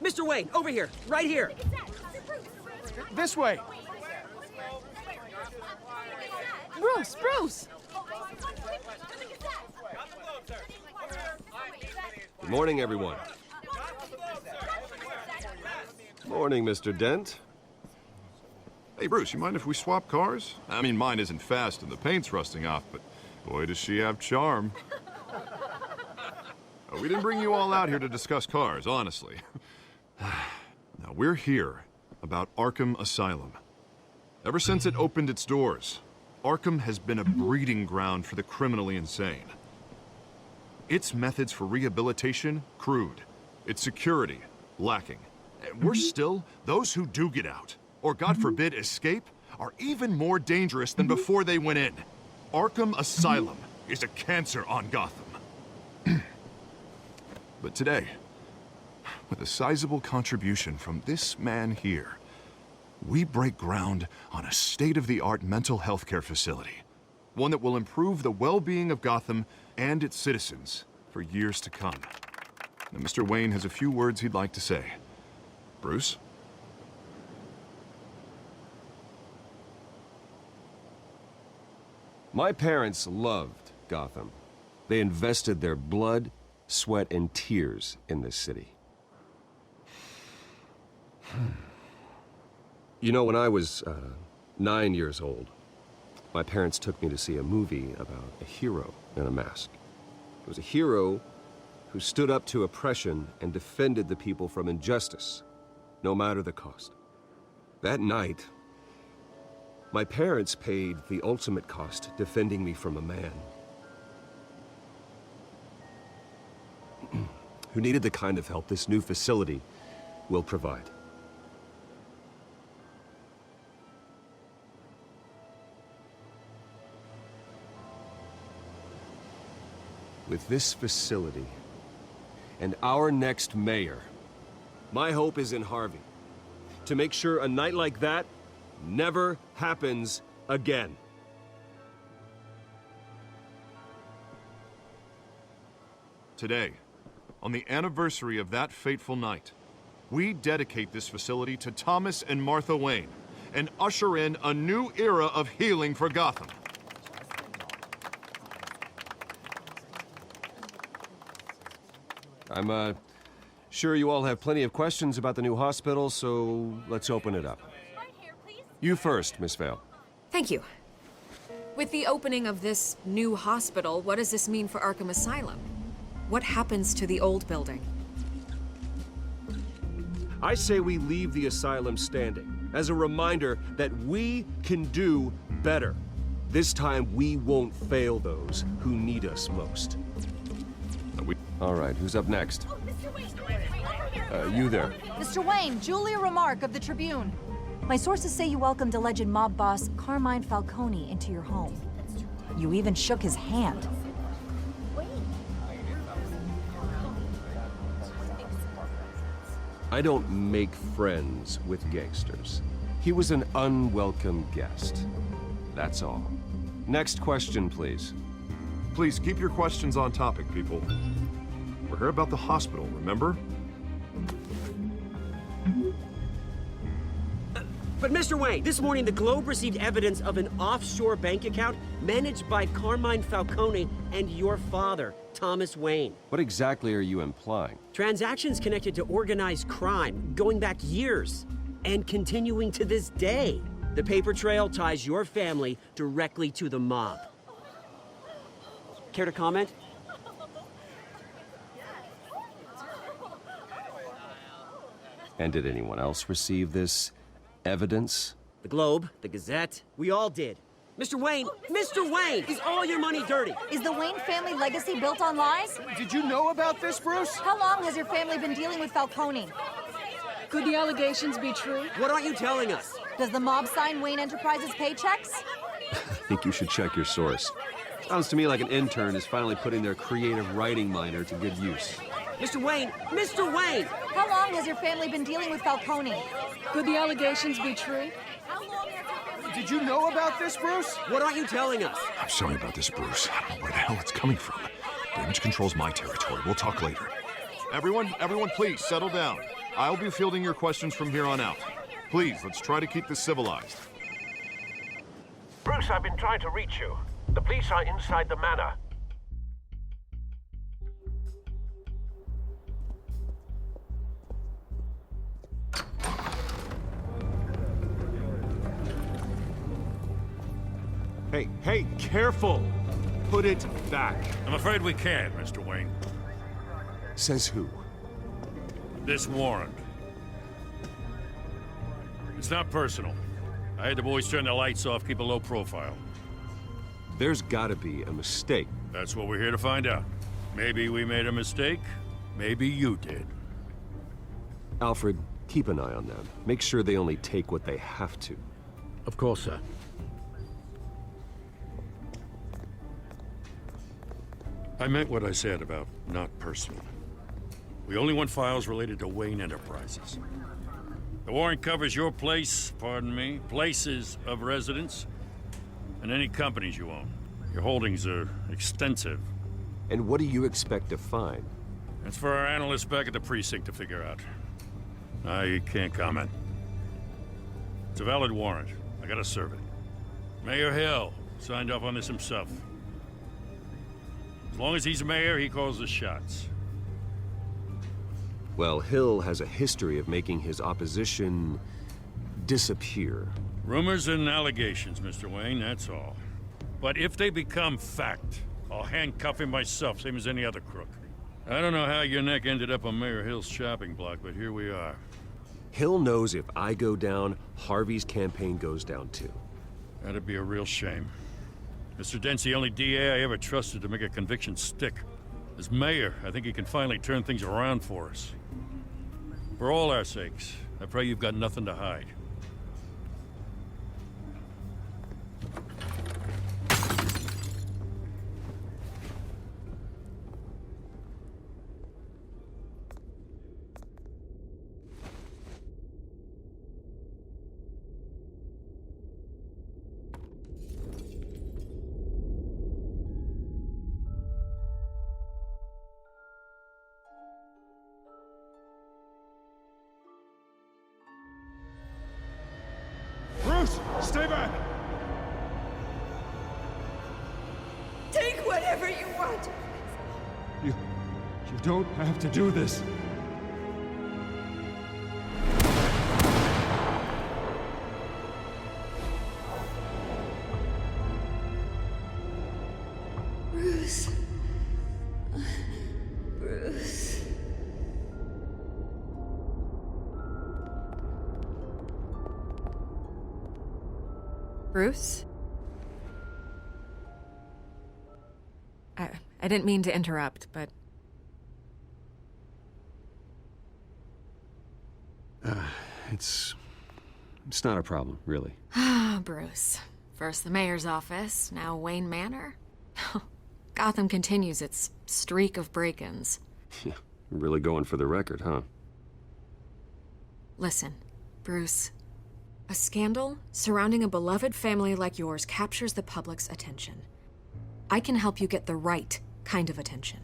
Mr. Wayne, over here, right here. This way. Bruce! Good morning, everyone. Morning, Mr. Dent. Hey, Bruce, you mind if we swap cars? I mean, mine isn't fast and the paint's rusting off, but boy, does she have charm. We didn't bring you all out here to discuss cars, honestly. Now, we're here about Arkham Asylum. Ever since it opened its doors, Arkham has been a breeding ground for the criminally insane. Its methods for rehabilitation, crude. Its security, lacking. And worse still, those who do get out, or God forbid escape, are even more dangerous than before they went in. Arkham Asylum is a cancer on Gotham. But today, with a sizable contribution from this man here, we break ground on a state-of-the-art mental health care facility. One that will improve the well-being of Gotham and its citizens for years to come. Now, Mr. Wayne has a few words he'd like to say. Bruce? My parents loved Gotham. They invested their blood, sweat, and tears in this city. You know, when I was 9 years old, my parents took me to see a movie about a hero in a mask. It was a hero who stood up to oppression and defended the people from injustice, no matter the cost. That night, my parents paid the ultimate cost defending me from a man who needed the kind of help this new facility will provide. With this facility and our next mayor, my hope is in Harvey, to make sure a night like that never happens again. Today, on the anniversary of that fateful night, we dedicate this facility to Thomas and Martha Wayne and usher in a new era of healing for Gotham. I'm sure you all have plenty of questions about the new hospital, so let's open it up. You first, Miss Vale. Thank you. With the opening of this new hospital, what does this mean for Arkham Asylum? What happens to the old building? I say we leave the asylum standing as a reminder that we can do better. This time, we won't fail those who need us most. All right, who's up next? You there. Mr. Wayne, Julia Remark of the Tribune. My sources say you welcomed alleged mob boss Carmine Falcone into your home. You even shook his hand. I don't make friends with gangsters. He was an unwelcome guest. That's all. Next question, please. Please keep your questions on topic, people. We're here about the hospital, remember? But Mr. Wayne, this morning the Globe received evidence of an offshore bank account managed by Carmine Falcone and your father, Thomas Wayne. What exactly are you implying? Transactions connected to organized crime going back years and continuing to this day. The paper trail ties your family directly to the mob. Care to comment? And did anyone else receive this evidence? The Globe, the Gazette, we all did. Mr. Wayne, is all your money dirty? Is the Wayne family legacy built on lies? Did you know about this, Bruce? How long has your family been dealing with Falcone? Could the allegations be true? What aren't you telling us? Does the mob sign Wayne Enterprises paychecks? I think you should check your source. Sounds to me like an intern is finally putting their creative writing minor to good use. Mr. Wayne! How long has your family been dealing with Falcone? Could the allegations be true? Did you know about this, Bruce? What aren't you telling us? I'm sorry about this, Bruce. I don't know where the hell it's coming from. Damage control's my territory. We'll talk later. Everyone, please, settle down. I'll be fielding your questions from here on out. Please, let's try to keep this civilized. Bruce, I've been trying to reach you. The police are inside the manor. Hey, careful! Put it back. I'm afraid we can't, Mr. Wayne. Says who? This warrant. It's not personal. I had the boys turn the lights off, keep a low profile. There's gotta be a mistake. That's what we're here to find out. Maybe we made a mistake. Maybe you did. Alfred, keep an eye on them. Make sure they only take what they have to. Of course, sir. I meant what I said about not personal. We only want files related to Wayne Enterprises. The warrant covers your place, pardon me, places of residence, and any companies you own. Your holdings are extensive. And what do you expect to find? That's for our analysts back at the precinct to figure out. I can't comment. It's a valid warrant. I gotta serve it. Mayor Hill signed off on this himself. As long as he's mayor, he calls the shots. Well, Hill has a history of making his opposition disappear. Rumors and allegations, Mr. Wayne, that's all. But if they become fact, I'll handcuff him myself, same as any other crook. I don't know how your neck ended up on Mayor Hill's shopping block, but here we are. Hill knows if I go down, Harvey's campaign goes down too. That'd be a real shame. Mr. Dent's the only DA I ever trusted to make a conviction stick. As mayor, I think he can finally turn things around for us. For all our sakes, I pray you've got nothing to hide. Bruce, stay back! Take whatever you want. You don't have to do this. Bruce. Bruce. Bruce? I didn't mean to interrupt, but... It's not a problem, really. Ah, Bruce. First the mayor's office, now Wayne Manor. Gotham continues its streak of break-ins. Yeah, really going for the record, huh? Listen, Bruce. A scandal surrounding a beloved family like yours captures the public's attention. I can help you get the right kind of attention.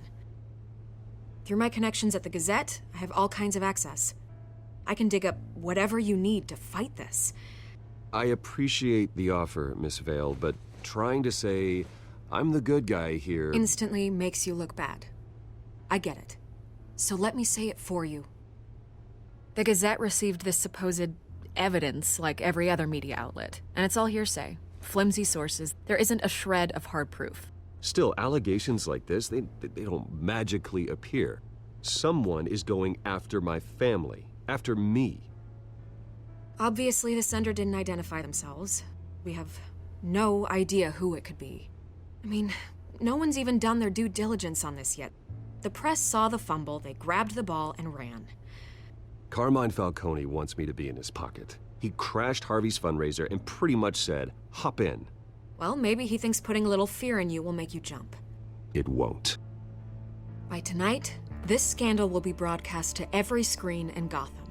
Through my connections at the Gazette, I have all kinds of access. I can dig up whatever you need to fight this. I appreciate the offer, Miss Vale, but trying to say I'm the good guy here... Instantly makes you look bad. I get it. So let me say it for you. The Gazette received this supposed evidence like every other media outlet, and it's all hearsay. Flimsy sources. There isn't a shred of hard proof. Still, allegations like this, they don't magically appear. Someone is going after my family. After me. Obviously, the sender didn't identify themselves. We have no idea who it could be. I mean, no one's even done their due diligence on this yet. The press saw the fumble, they grabbed the ball and ran. Carmine Falcone wants me to be in his pocket. He crashed Harvey's fundraiser and pretty much said, hop in. Well, maybe he thinks putting a little fear in you will make you jump. It won't. By tonight, this scandal will be broadcast to every screen in Gotham.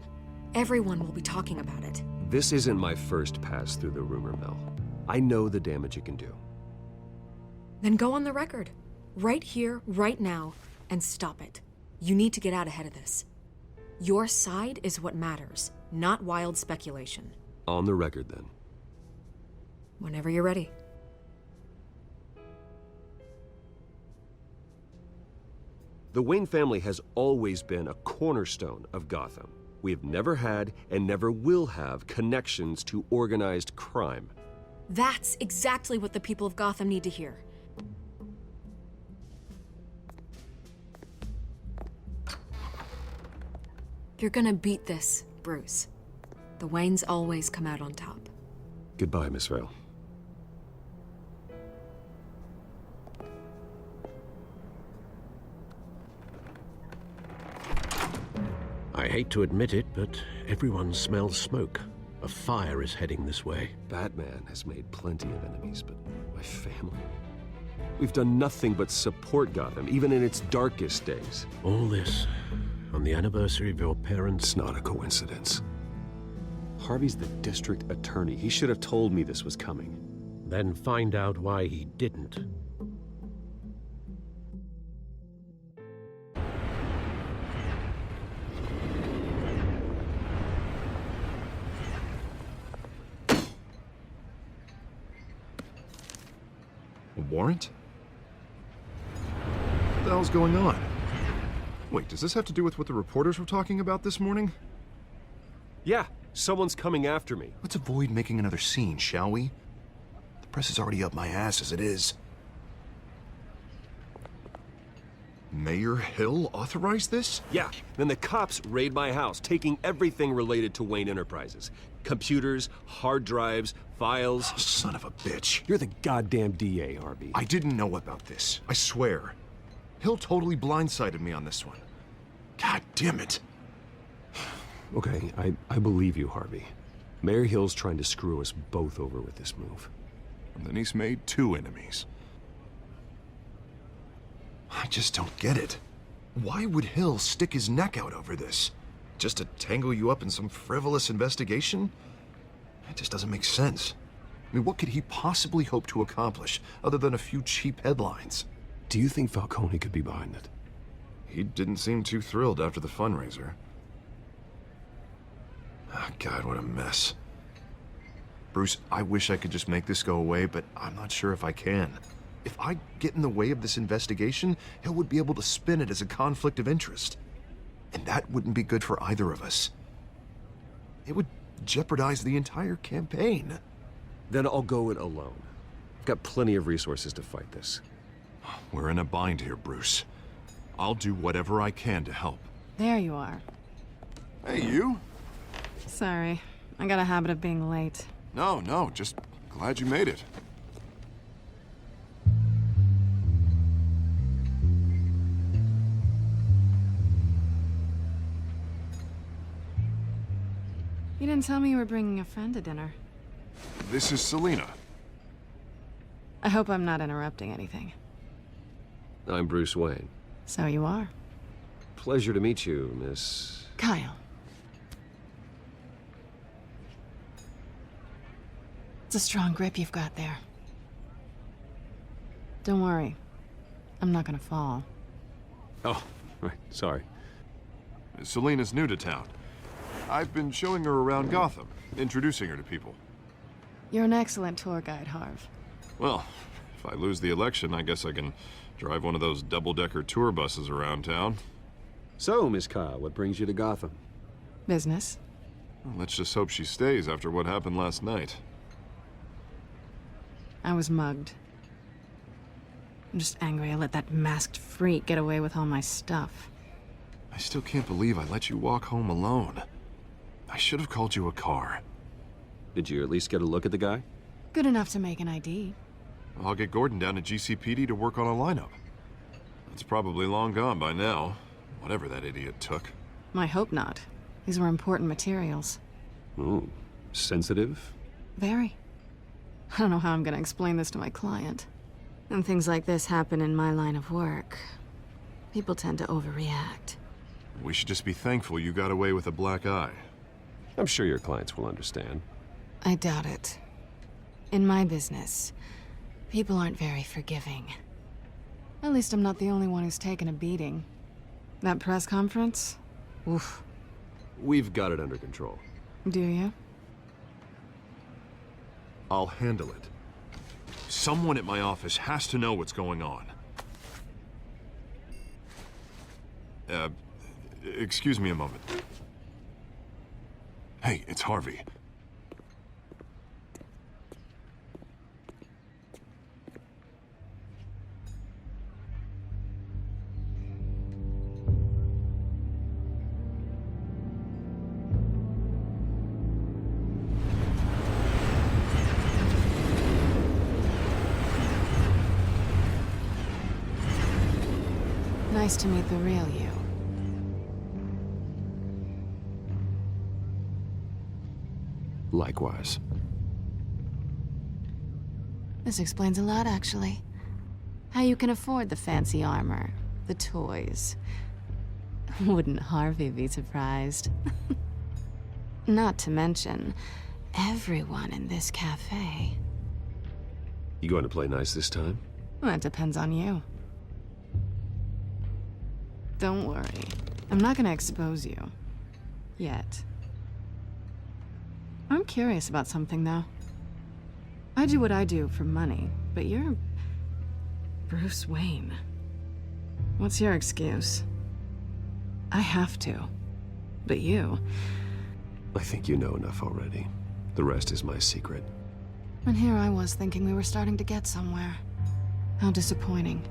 Everyone will be talking about it. This isn't my first pass through the rumor mill. I know the damage it can do. Then go on the record. Right here, right now, and stop it. You need to get out ahead of this. Your side is what matters, not wild speculation. On the record, then. Whenever you're ready. The Wayne family has always been a cornerstone of Gotham. We have never had and never will have connections to organized crime. That's exactly what the people of Gotham need to hear. You're gonna beat this, Bruce. The Waynes always come out on top. Goodbye, Miss Vale. I hate to admit it, but everyone smells smoke. A fire is heading this way. Batman has made plenty of enemies, but my family? We've done nothing but support Gotham, even in its darkest days. All this on the anniversary of your parents'... It's not a coincidence. Harvey's the district attorney. He should have told me this was coming. Then find out why he didn't. A warrant? What the hell's going on? Wait, does this have to do with what the reporters were talking about this morning? Yeah, someone's coming after me. Let's avoid making another scene, shall we? The press is already up my ass as it is. Mayor Hill authorized this? Yeah, then the cops raid my house, taking everything related to Wayne Enterprises. Computers, hard drives, files. Oh, son of a bitch. You're the goddamn DA, Harvey. I didn't know about this. I swear. Hill totally blindsided me on this one. God damn it. Okay, I believe you, Harvey. Mayor Hill's trying to screw us both over with this move. And then he's made 2 enemies. I just don't get it. Why would Hill stick his neck out over this? Just to tangle you up in some frivolous investigation? It just doesn't make sense. I mean, what could he possibly hope to accomplish other than a few cheap headlines? Do you think Falcone could be behind it? He didn't seem too thrilled after the fundraiser. Oh, God, what a mess. Bruce, I wish I could just make this go away, but I'm not sure if I can. If I get in the way of this investigation, Hill would be able to spin it as a conflict of interest. And that wouldn't be good for either of us. It would jeopardize the entire campaign. Then I'll go it alone. I've got plenty of resources to fight this. We're in a bind here, Bruce. I'll do whatever I can to help. There you are. Hey, you? Sorry, I got a habit of being late. No, just glad you made it. You didn't tell me you were bringing a friend to dinner. This is Selina. I hope I'm not interrupting anything. I'm Bruce Wayne. So you are. Pleasure to meet you, Miss... Kyle. It's a strong grip you've got there. Don't worry. I'm not gonna fall. Oh, right, sorry. Selina's new to town. I've been showing her around Gotham, introducing her to people. You're an excellent tour guide, Harv. Well, if I lose the election, I guess I can drive one of those double-decker tour buses around town. So, Miss Kyle, what brings you to Gotham? Business. Well, let's just hope she stays after what happened last night. I was mugged. I'm just angry I let that masked freak get away with all my stuff. I still can't believe I let you walk home alone. I should have called you a car. Did you at least get a look at the guy? Good enough to make an ID. I'll get Gordon down to GCPD to work on a lineup. It's probably long gone by now, whatever that idiot took. I hope not. These were important materials. Ooh, sensitive? Very. I don't know how I'm gonna explain this to my client. And things like this happen in my line of work. People tend to overreact. We should just be thankful you got away with a black eye. I'm sure your clients will understand. I doubt it. In my business, people aren't very forgiving. At least I'm not the only one who's taken a beating. That press conference? Oof. We've got it under control. Do you? I'll handle it. Someone at my office has to know what's going on. Excuse me a moment. Hey, it's Harvey. Nice to meet the real you. Likewise. This explains a lot, actually. How you can afford the fancy armor, the toys. Wouldn't Harvey be surprised? Not to mention, everyone in this cafe. You going to play nice this time? Well, that depends on you. Don't worry. I'm not gonna expose you. Yet. I'm curious about something, though. I do what I do for money, but you're... Bruce Wayne. What's your excuse? I have to. But you... I think you know enough already. The rest is my secret. And here I was thinking we were starting to get somewhere. How disappointing.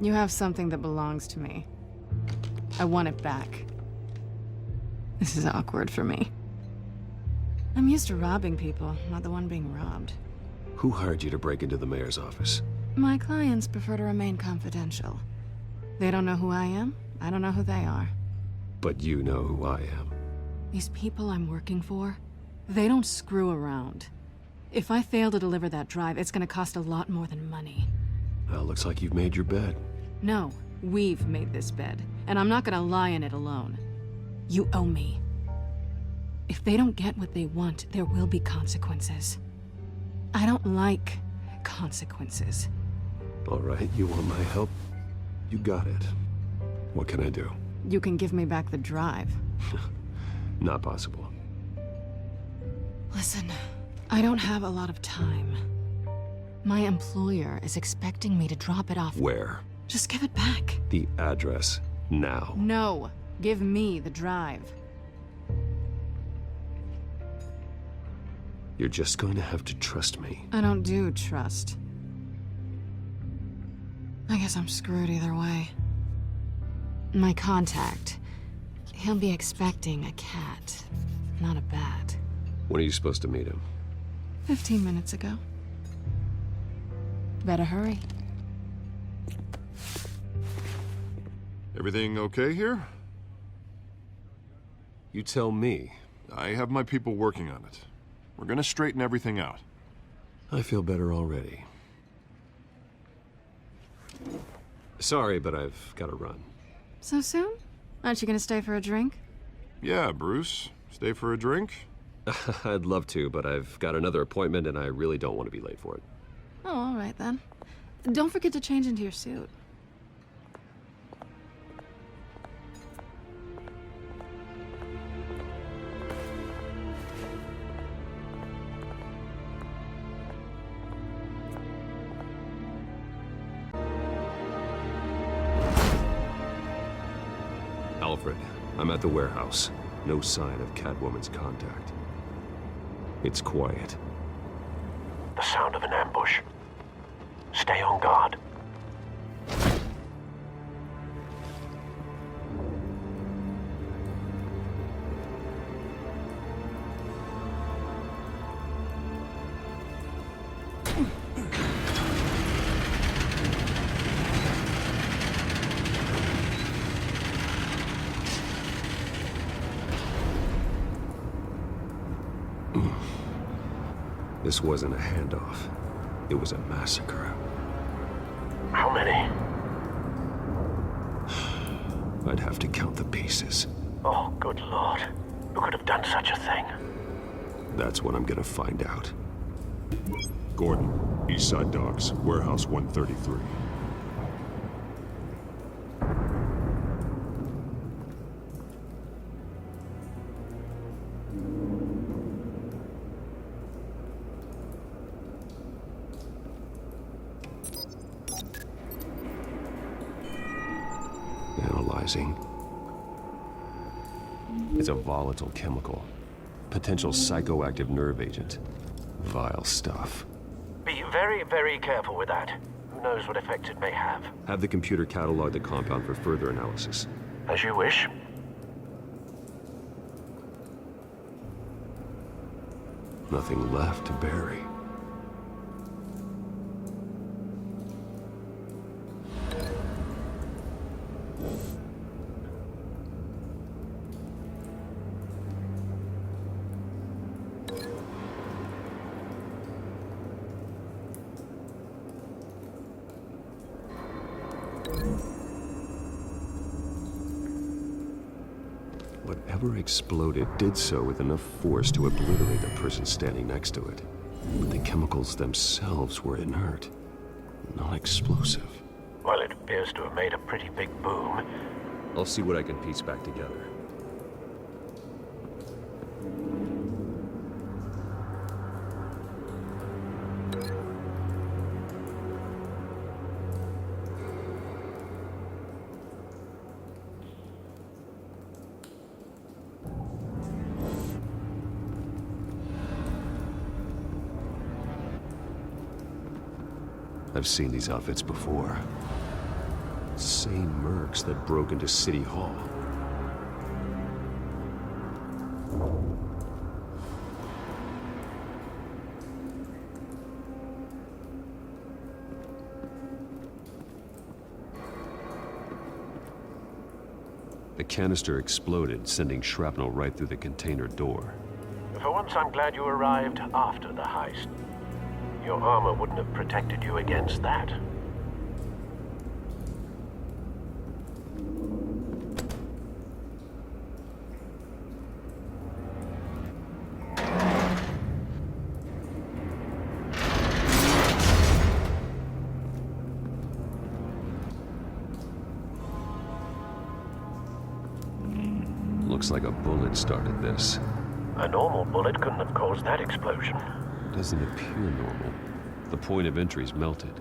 You have something that belongs to me. I want it back. This is awkward for me. I'm used to robbing people, not the one being robbed. Who hired you to break into the mayor's office? My clients prefer to remain confidential. They don't know who I am, I don't know who they are. But you know who I am. These people I'm working for, they don't screw around. If I fail to deliver that drive, it's gonna cost a lot more than money. Well, looks like you've made your bed. No, we've made this bed, and I'm not gonna lie in it alone. You owe me. If they don't get what they want, there will be consequences. I don't like consequences. All right, you want my help? You got it. What can I do? You can give me back the drive. Not possible. Listen, I don't have a lot of time. My employer is expecting me to drop it off. Where? Just give it back. The address, now. No, give me the drive. You're just going to have to trust me. I don't do trust. I guess I'm screwed either way. My contact, he'll be expecting a cat, not a bat. When are you supposed to meet him? 15 minutes ago. Better hurry. Everything okay here? You tell me. I have my people working on it. We're gonna straighten everything out. I feel better already. Sorry, but I've got to run. So soon? Aren't you gonna stay for a drink? Yeah, Bruce. Stay for a drink? I'd love to, but I've got another appointment and I really don't want to be late for it. Oh, all right then. Don't forget to change into your suit. Alfred, I'm at the warehouse. No sign of Catwoman's contact. It's quiet. The sound of an ambush. Stay on guard. This wasn't a handoff. It was a massacre. How many? I'd have to count the pieces. Oh, good lord. Who could have done such a thing? That's what I'm gonna find out. Gordon, East Side Docks, Warehouse 133. compromising. It's a volatile chemical. Potential psychoactive nerve agent. Vile stuff. Be very, very careful with that. Who knows what effect it may have. Have the computer catalog the compound for further analysis. As you wish. Nothing left to bury. Whatever exploded did so with enough force to obliterate the person standing next to it. But the chemicals themselves were inert, not explosive. Well, it appears to have made a pretty big boom. I'll see what I can piece back together. I've seen these outfits before. Same mercs that broke into City Hall. The canister exploded, sending shrapnel right through the container door. For once, I'm glad you arrived after the heist. Your armor wouldn't have protected you against that. Looks like a bullet started this. A normal bullet couldn't have caused that explosion. Doesn't appear normal. The point of entry's melted.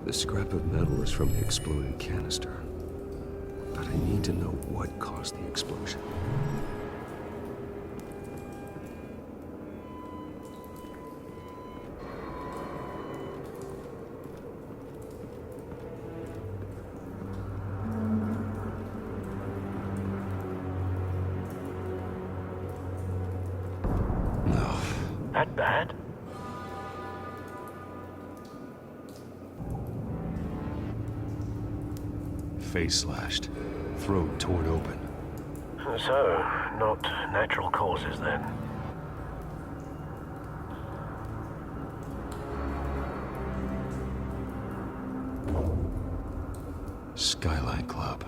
The scrap of metal is from the exploded canister. But I need to know what caused the explosion. No. That bad? Face slashed, throat torn open. So, not natural causes then. Skyline Club.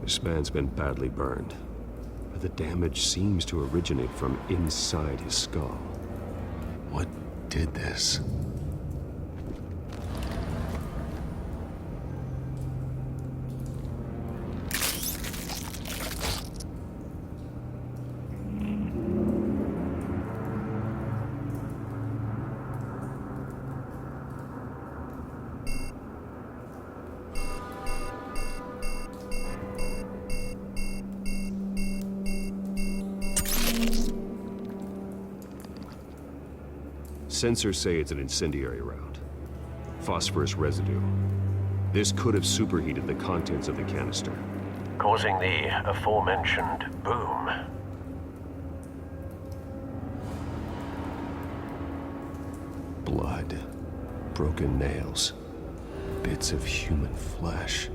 This man's been badly burned, but the damage seems to originate from inside his skull. What did this? Sensors say it's an incendiary round. Phosphorus residue. This could have superheated the contents of the canister, Causing the aforementioned boom. blood, broken nails. bits of human flesh.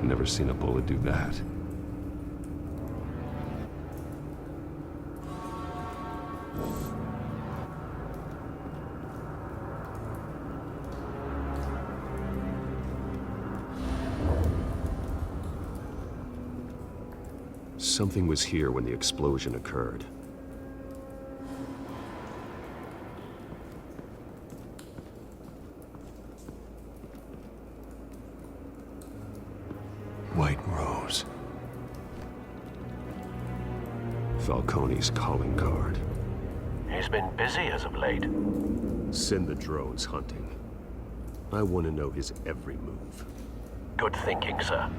Never seen a bullet do that. Something was here when the explosion occurred. White Rose. Falcone's calling card. He's been busy as of late. Send the drones hunting. I want to know his every move. Good thinking, sir.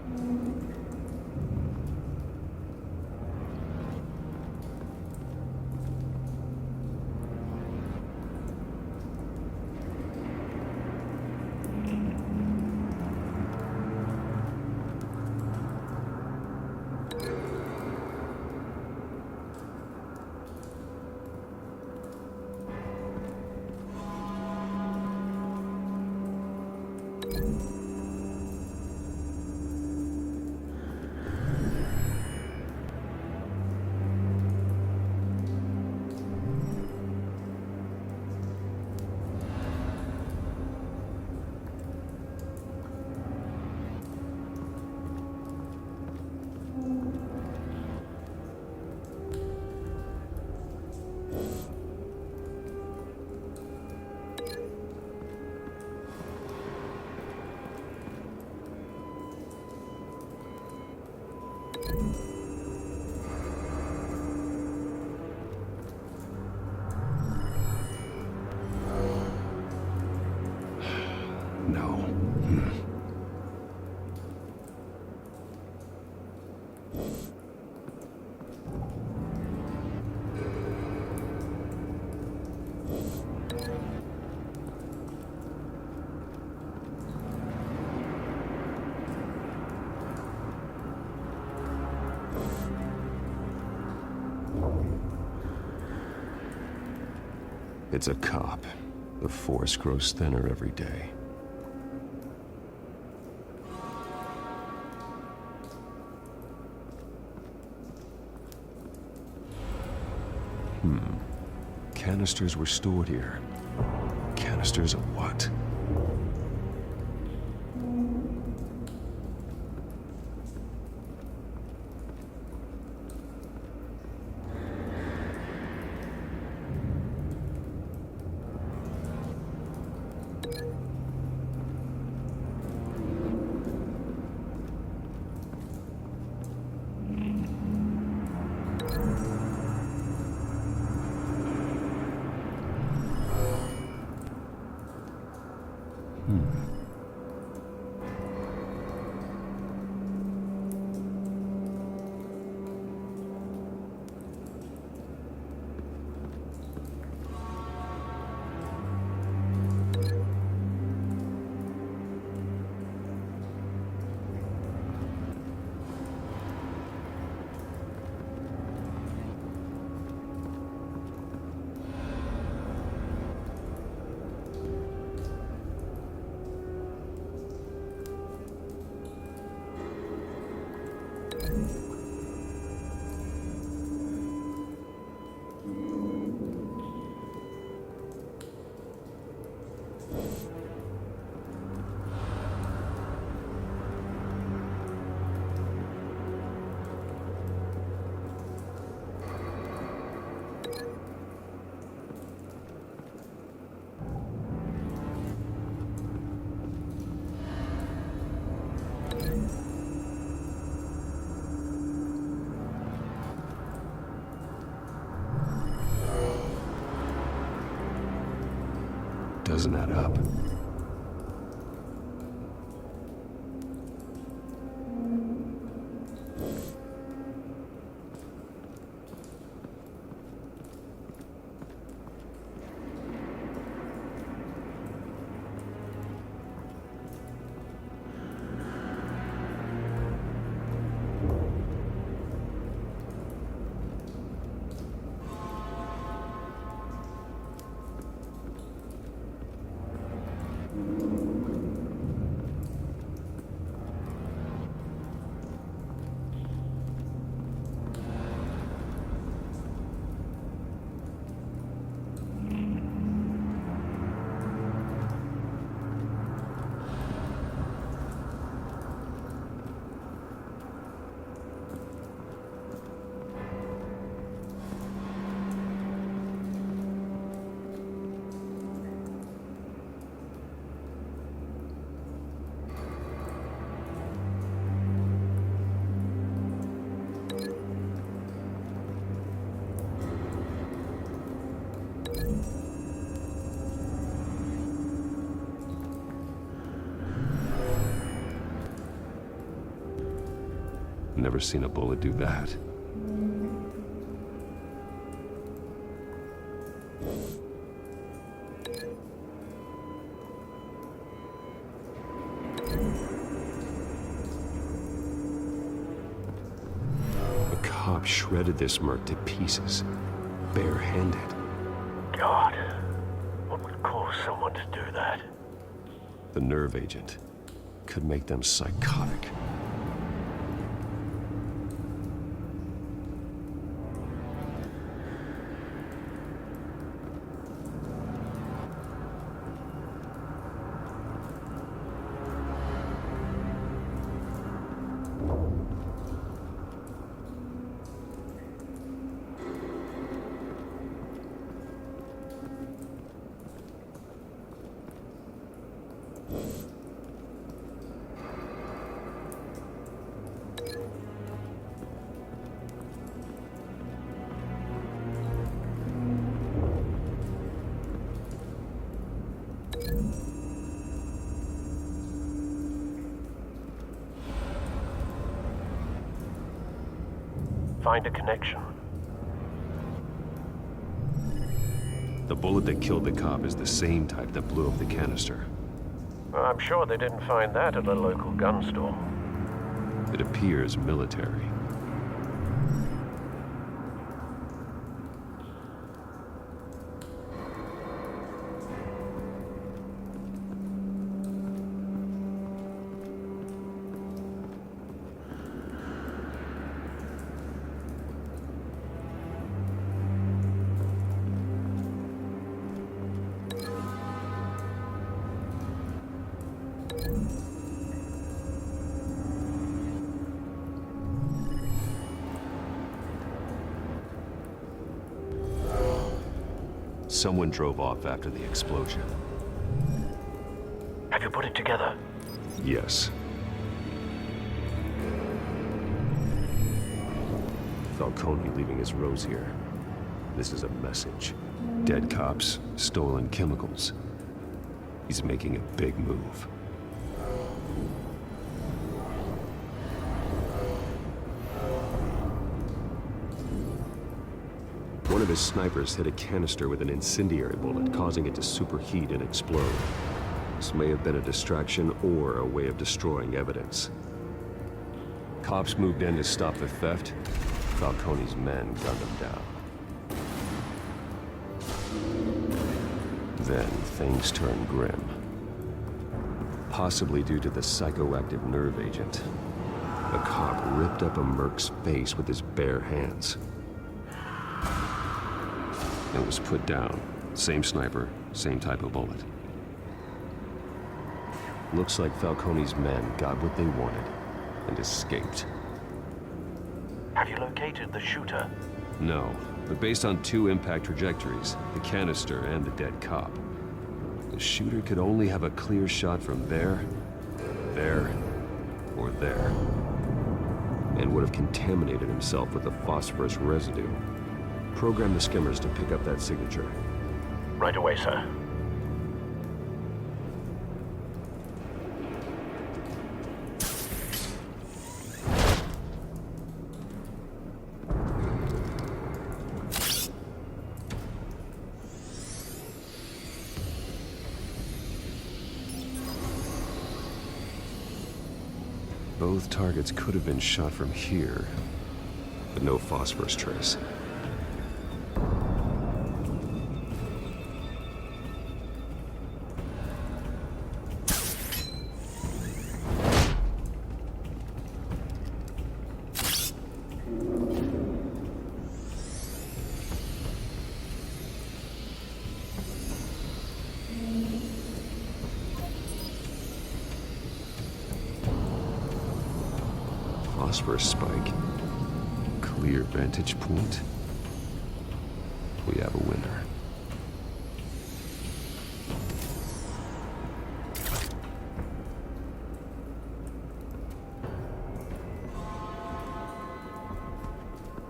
No. It's a cop. The force grows thinner every day. Canisters were stored here. Canisters of what? Doesn't add up. Never seen a bullet do that. A cop shredded this merc to pieces, barehanded. God, what would cause someone to do that? The nerve agent could make them psychotic. Find a connection. The bullet that killed the cop is the same type that blew up the canister. I'm sure they didn't find that at a local gun store. It appears military. Someone drove off after the explosion. Have you put it together? Yes. Falcone leaving his rose here. This is a message. Dead cops, stolen chemicals. He's making a big move. One of his snipers hit a canister with an incendiary bullet, causing it to superheat and explode. This may have been a distraction or a way of destroying evidence. Cops moved in to stop the theft. Falcone's men gunned him down. Then things turned grim. Possibly due to the psychoactive nerve agent. A cop ripped up a merc's face with his bare hands. It was put down. Same sniper, same type of bullet. Looks like Falcone's men got what they wanted and escaped. Have you located the shooter? No, but based on two impact trajectories, the canister and the dead cop, the shooter could only have a clear shot from there, or there, and would have contaminated himself with the phosphorus residue. Program the skimmers to pick up that signature. Right away, sir. Both targets could have been shot from here, but no phosphorus trace. Phosphorus spike. Clear vantage point. We have a winner.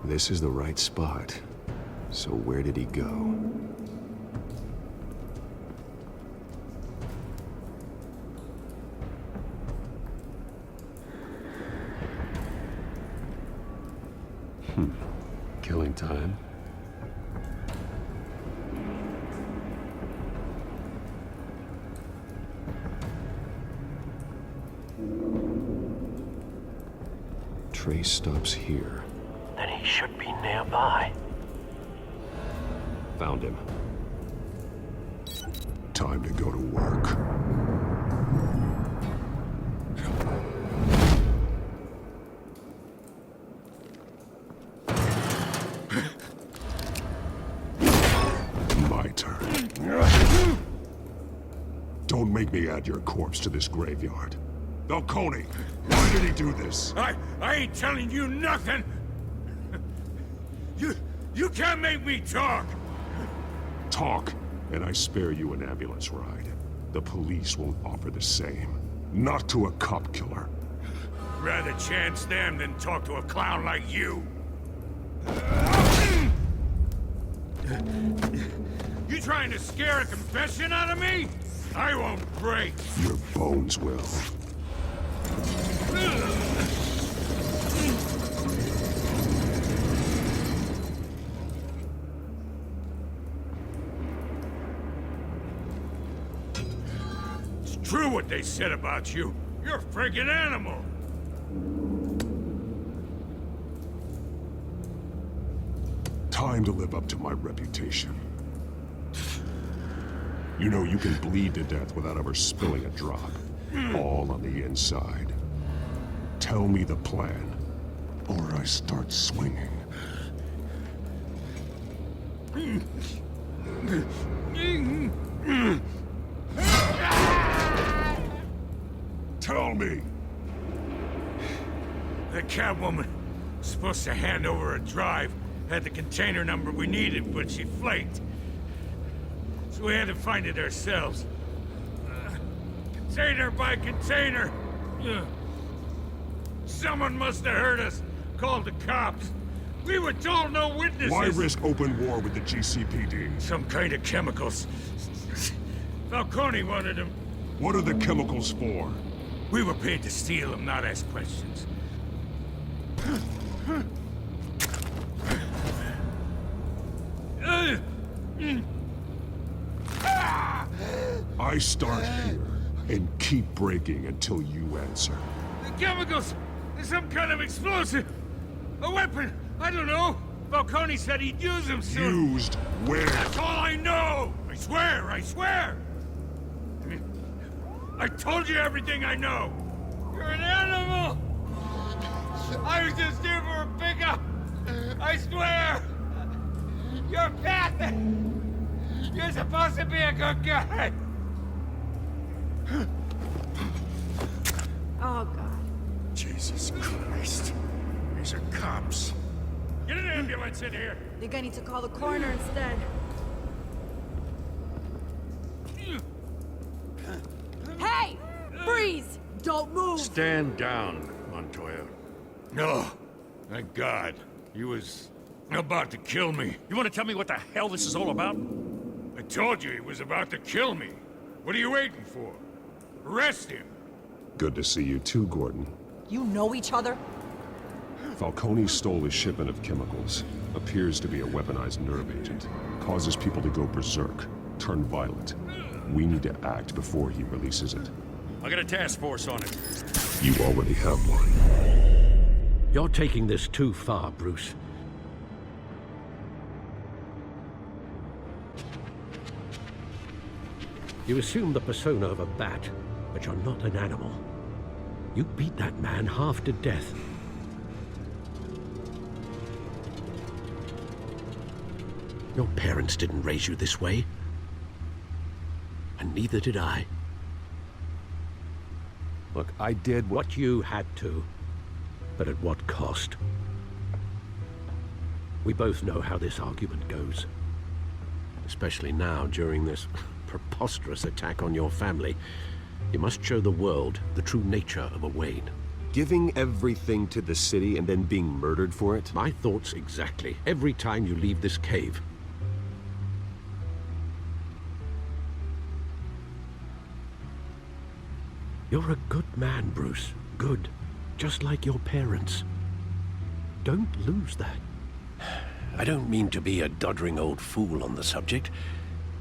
This is the right spot. So where did he go? Killing time. Trace stops here. Then he should be nearby. Found him. Time to go to work. My turn. Don't make me add your corpse to this graveyard. Falcone, why did he do this? I ain't telling you nothing! You can't make me talk! Talk, and I spare you an ambulance ride. The police won't offer the same. Not to a cop killer. Rather chance them than talk to a clown like you. You trying to scare a confession out of me? I won't break. Your bones will. It's true what they said about you. You're a friggin' animal. Time to live up to my reputation. You know, you can bleed to death without ever spilling a drop. All on the inside. Tell me the plan, or I start swinging. Tell me! The Catwoman was supposed to hand over a drive. Had the container number we needed, but she flaked. So we had to find it ourselves. Container by container. Someone must have heard us. Called the cops. We were told no witnesses. Why risk open war with the GCPD? Some kind of chemicals. Falcone wanted them. What are the chemicals for? We were paid to steal them, not ask questions. I start here and keep breaking until you answer. The chemicals! There's some kind of explosive! A weapon! I don't know! Falcone said he'd use them soon! Used where? That's all I know! I swear! I swear! I told you everything I know! You're an animal! I was just here for a pickup! I swear! You're Pat! You're supposed to be a good guy! Oh, God. Jesus Christ. These are cops. Get an ambulance in here! Think I need to call the coroner instead. Hey! Freeze! Don't move! Stand down, Montoya. No. Thank God. He was about to kill me. You want to tell me what the hell this is all about? I told you he was about to kill me. What are you waiting for? Arrest him. Good to see you too, Gordon. You know each other? Falcone stole a shipment of chemicals. Appears to be a weaponized nerve agent. Causes people to go berserk, turn violent. We need to act before he releases it. I got a task force on it. You already have one. You're taking this too far, Bruce. You assume the persona of a bat, but you're not an animal. You beat that man half to death. Your parents didn't raise you this way. And neither did I. Look, I did what you had to, but at what cost? We both know how this argument goes. Especially now, during this preposterous attack on your family. You must show the world the true nature of a Wayne. Giving everything to the city and then being murdered for it? My thoughts exactly. Every time you leave this cave. You're a good man, Bruce. Good. Just like your parents. Don't lose that. I don't mean to be a doddering old fool on the subject,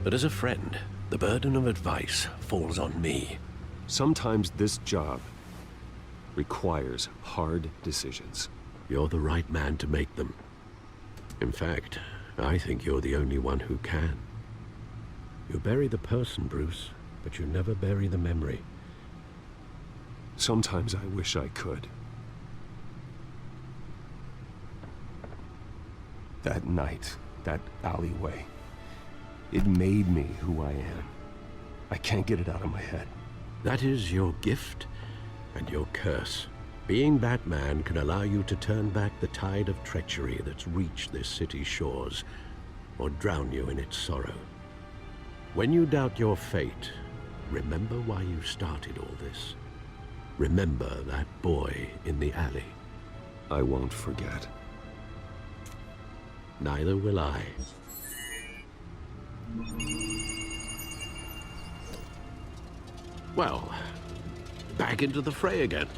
but as a friend, the burden of advice falls on me. Sometimes this job requires hard decisions. You're the right man to make them. In fact, I think you're the only one who can. You bury the person, Bruce, but you never bury the memory. Sometimes I wish I could. That night, that alleyway, it made me who I am. I can't get it out of my head. That is your gift and your curse. Being Batman can allow you to turn back the tide of treachery that's reached this city's shores, or drown you in its sorrow. When you doubt your fate, remember why you started all this. Remember that boy in the alley. I won't forget. Neither will I. Well, back into the fray again.